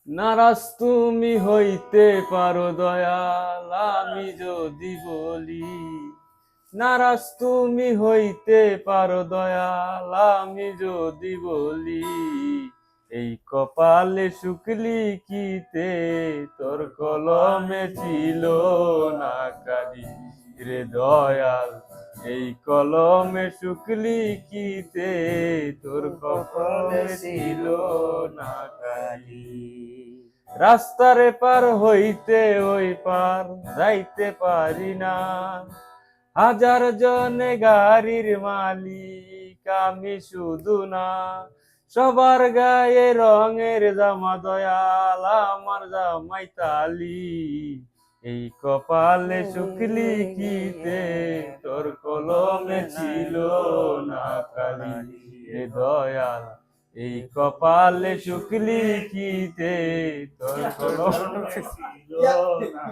নারাজ তুমি হইতে পারো দয়াল, আমি যদি বলি নারাজ তুমি হইতে পারো দয়াল, আমি যদি বলি এই কপালে শুকলি কিতে তোর কলমে ছিল না কালি রে দয়াল, এই কলমে শুকলি কিতে তোর কপালে ছিল না কালি। রাস্তার পার হইতে ওই পার যাইতে পারি না, হাজার জনে গাড়ির মালিক আমি শুধু না, সবার গায়ে রঙের জামা দয়াল, আমার জামাই তালি এই কপালে শুকলি কিতে তোর কলমে ছিল না কালি রে দয়াল, এই কপালে শুকলি কিতে তোর কলমে ছিল না।